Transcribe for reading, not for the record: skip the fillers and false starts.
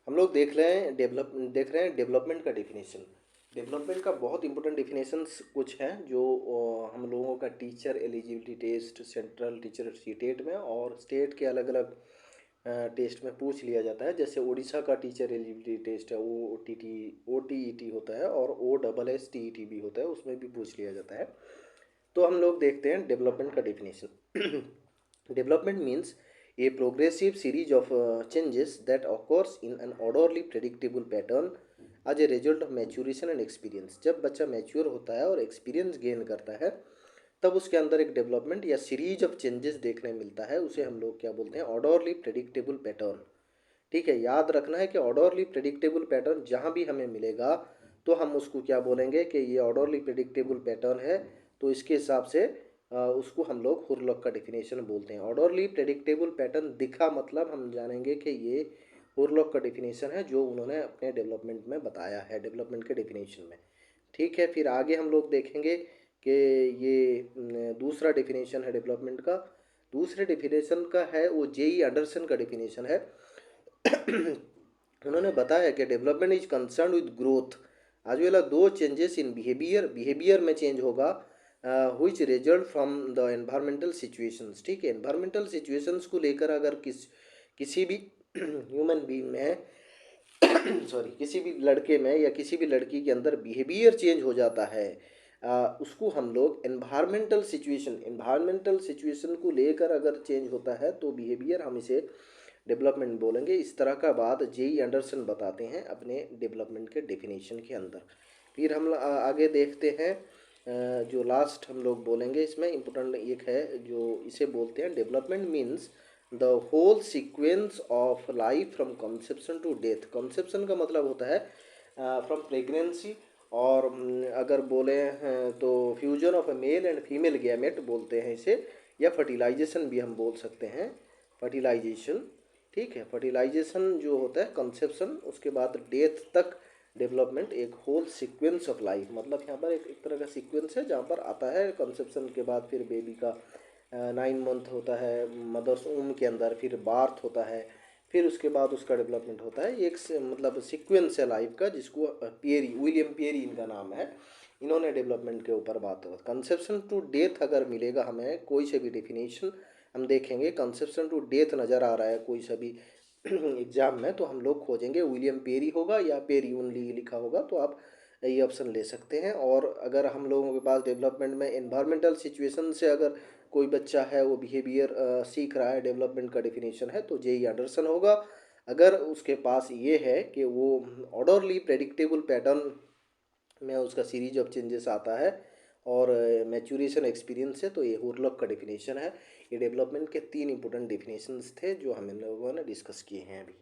हम लोग देख रहे हैं डेवलपमेंट का डेफिनेशन। डेवलपमेंट का बहुत इंपॉर्टेंट डेफिनेशंस कुछ हैं जो हम लोगों का teacher eligibility test, central teacher CTET में और स्टेट के अलग अलग टेस्ट में पूछ लिया जाता है। जैसे उड़ीसा का टीचर एलिजिबिलिटी टेस्ट है, वो ओ टी ई टी होता है, और O double S T E T भी होता है, उसमें भी पूछ लिया जाता है। तो हम लोग देखते हैं डेवलपमेंट का definition. Development means a progressive series of changes that occurs in an orderly predictable pattern as a result of maturation and experience। जब बच्चा मैच्योर होता है और एक्सपीरियंस गेन करता है तब उसके अंदर एक डेवलपमेंट या सीरीज ऑफ चेंजेस देखने मिलता है। उसे हम लोग क्या बोलते हैं? Orderly predictable pattern. ठीक है, याद रखना है कि ऑर्डरली प्रेडिक्टेबल पैटर्न जहाँ भी हमें मिलेगा तो हम उसको क्या बोलेंगे कि ये ऑर्डरली प्रेडिक्टेबल पैटर्न है। तो इसके हिसाब से उसको हम लोग हुरलॉक का डेफिनेशन बोलते हैं। ऑर्डरली प्रेडिक्टेबल पैटर्न दिखा मतलब हम जानेंगे कि ये हुरलॉक का डेफिनेशन है जो उन्होंने अपने डेवलपमेंट में बताया है, डेवलपमेंट के डेफिनेशन में। ठीक है, फिर आगे हम लोग देखेंगे कि ये दूसरा डेफिनेशन है डेवलपमेंट का। दूसरे डेफिनेशन का है वो जेई एंडरसन का डेफिनेशन है। उन्होंने बताया कि development is concern with growth आज वेला दो चेंजेस इन बिहेवियर में चेंज होगा which result from the environmental situations. ठीक है, एनवायरमेंटल सिचुएशंस को लेकर अगर किसी भी ह्यूमन बीइंग में सॉरी किसी भी लड़के में या किसी भी लड़की के अंदर बिहेवियर चेंज हो जाता है, उसको हम लोग एनवायरमेंटल सिचुएशन को लेकर अगर चेंज होता है तो बिहेवियर हम इसे डेवलपमेंट बोलेंगे। इस तरह का बात जेई एंडरसन बताते हैं अपने डेवलपमेंट के डेफिनेशन के अंदर। फिर हम आगे देखते हैं जो लास्ट हम लोग बोलेंगे इसमें इम्पोर्टेंट एक है जो इसे बोलते हैं development means the whole sequence of life from conception to death. Conception का मतलब होता है फ्रॉम प्रेगनेंसी, और अगर बोले हैं तो fusion of A male and female gamete बोलते हैं इसे, या फर्टिलाइजेशन भी हम बोल सकते हैं, फर्टिलाइजेशन। ठीक है, फर्टिलाइजेशन जो होता है कंसेप्शन, उसके बाद डेथ तक डेवलपमेंट, एक होल सीक्वेंस ऑफ लाइफ। मतलब यहाँ पर एक तरह का सीक्वेंस है जहाँ पर आता है कंसेप्शन के बाद फिर बेबी का 9 मंथ होता है मदर्स वूम के अंदर, फिर बार्थ होता है, फिर उसके बाद उसका डेवलपमेंट होता है। एक मतलब सीक्वेंस है लाइफ का जिसको विलियम पेरी इनका नाम है। इन्होंने डेवलपमेंट के ऊपर बात कर, कंसेप्शन टू डेथ अगर मिलेगा हमें कोई से भी डेफिनेशन हम देखेंगे, कंसेप्शन टू डेथ नज़र आ रहा है कोई सा भी एग्जाम में, तो हम लोग खोजेंगे विलियम पेरी होगा या पेरी ओनली लिखा होगा, तो आप ये ऑप्शन ले सकते हैं। और अगर हम लोगों के पास डेवलपमेंट में एनवायरमेंटल सिचुएशन से अगर कोई बच्चा है वो बिहेवियर सीख रहा है, डेवलपमेंट का डेफिनेशन है, तो जेई एंडरसन होगा। अगर उसके पास ये है कि वो ऑर्डरली प्रेडिक्टेबल पैटर्न में उसका सीरीज ऑफ चेंजेस आता है और मैच्योरेशन एक्सपीरियंस है, तो ये हुरलॉक का डेफिनेशन है। ये डेवलपमेंट के 3 इंपॉर्टेंट डेफिनेशंस थे जो हम इन लोगों ने डिस्कस किए हैं अभी।